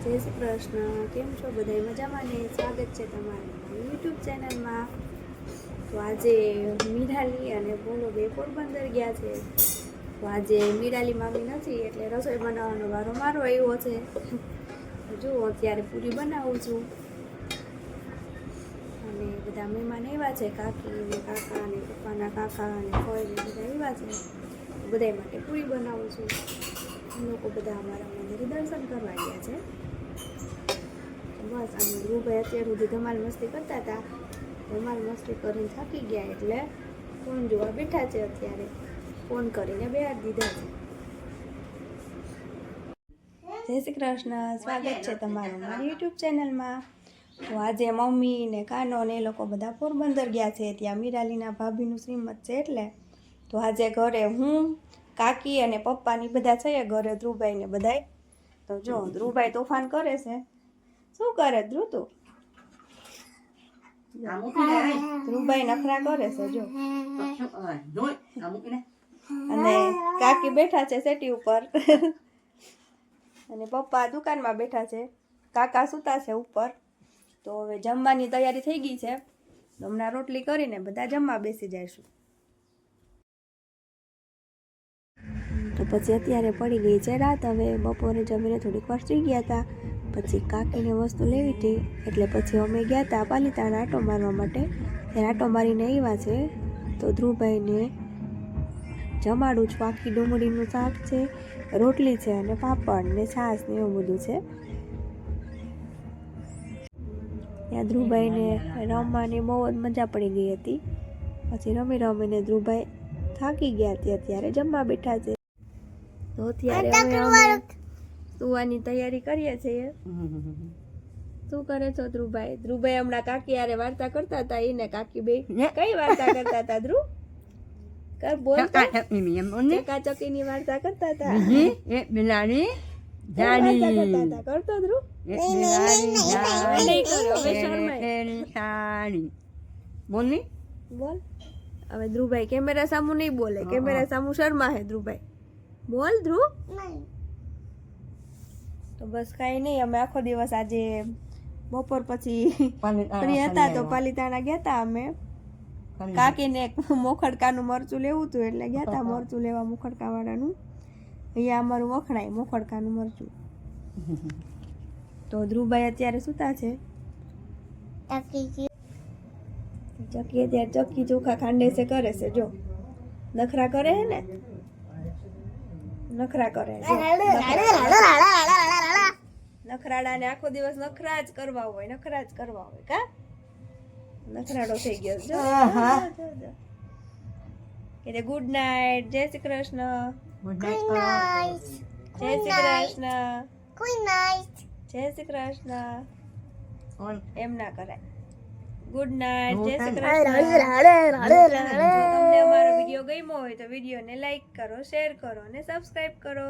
જય શ્રી કૃષ્ણ. કેમ છો બધાય? મજામાં ને? સ્વાગત છે તમારું યુટ્યુબ ચેનલમાં. તો આજે મીરાલી અને બોલો બે પોરબંદર ગયા છે. તો આજે મીરાલી મામી નથી એટલે રસોઈ બનાવવાનો વારો મારો આવ્યો છે. જુઓ અત્યારે પૂરી બનાવું છું અને બધા મહેમાન આવ્યા છે, કાકી ને કાકા ને પપ્પાના કાકા અને ફોઈ ને બધા આવ્યા છે. બધા માટે પૂરી બનાવું છું. લોકો બધા અમારા મંદિરે દર્શન કરવા ગયા છે. બસ અને ધ્રુવભાઈ અત્યાર સુધી ધમાલ મસ્તી કરતા હતા. ધમાલ મસ્તી કરીને થાકી ગયા એટલે ફોન જોવા બેઠા છે. અત્યારે ફોન કરીને બેહાડી દીધા છે. જય શ્રી કૃષ્ણ. સ્વાગત છે તમારું મારી યુટ્યુબ ચેનલમાં. તો આજે મમ્મી ને કાનો ને એ લોકો બધા પોરબંદર ગયા છે. ત્યાં મીરાલીના ભાભીનું શ્રીમત છે એટલે. તો આજે ઘરે હું, કાકી અને પપ્પાની બધા છે ઘરે, ધ્રુવભાઈ ને બધાય. તો જો ધ્રુવભાઈ તોફાન કરે છે. શું કરે ધ્રુવ તું? ધ્રુવભાઈ નખરા કરે છે જો. અને કાકી બેઠા છે સેટી ઉપર અને પપ્પા દુકાનમાં બેઠા છે. કાકા સૂતા છે ઉપર. તો હવે જમવાની તૈયારી થઈ ગઈ છે. હમણાં રોટલી કરીને બધા જમવા બેસી જઈશું. તો પછી અત્યારે પડી ગઈ છે રાત. હવે બપોરે જમીને થોડીક વાર સુઈ ગયા હતા. પછી કાકીને વસ્તુ લેવી હતી એટલે પછી અમે ગયા હતા પાલીતાણા આટો મારવા માટે. ત્યારે આટો મારીને આવ્યા છે. તો ધ્રુવભાઈને જમાડું છું. આખી ડુંગળીનું શાક છે, રોટલી છે અને પાપડ ને છાશ ને એવું બધું છે. ત્યાં ધ્રુવભાઈને રમવાની બહુ જ મજા પડી ગઈ હતી. પછી રમીને ધ્રુવભાઈ થાકી ગયા હતી. અત્યારે જમવા બેઠા છે. તો અત્યારે અમે સુવાની તૈયારી કરીએ છીએ. શું કરે છો ધ્રુવભાઈ? ધ્રુવભાઈ હમણાં કાકી હારે વાર્તા કરતા હતા. એને કાકી બે કઈ વાર્તા કરતા હતા ધ્રુવ? ચકાચકીની વાર્તા કરતા હતા. એક બિલાડી કરતો ધ્રુવ. બોલ હવે ધ્રુવભાઈ કેમેરા સામું નહીં બોલે. કેમેરા સામું શર્મા હે ધ્રુવભાઈ. બોલ ધ્રુવ. તો બસ કાંઈ નહીં. અમે આખો દિવસ આજે બપોર પછી ફ્રી હતા તો પાલીતાણા ગયા હતા અમે. કાકીને મોખડકાનું મરચું લેવું હતું એટલે ગયા હતા મરચું લેવા મોખડકા વાળાનું. અહીંયા અમારું વખણાય મોખડકાનું મરચું. તો ધ્રુવભાઈ અત્યારે સૂતા છે. ચકી અત્યારે ચક્કી ચોખા ખાંડે છે કરે છે જો. નખરા કરે હે ને? નખરા કરે નખરાડા ને આખો દિવસ નખરા જ કરવા હોય કા? નખરાડો થઈ ગયો જો. એટલે ગુડ નાઇટ. જય શ્રી કૃષ્ણ. જય શ્રી કૃષ્ણ. જય શ્રી કૃષ્ણ. એમ ના કરાય. Good night. જય શ્રી કૃષ્ણ. તમને અમારો વિડીયો ગમ્યો હોય તો વિડીયોને લાઈક કરો, શેર કરો અને સબસ્ક્રાઇબ કરો.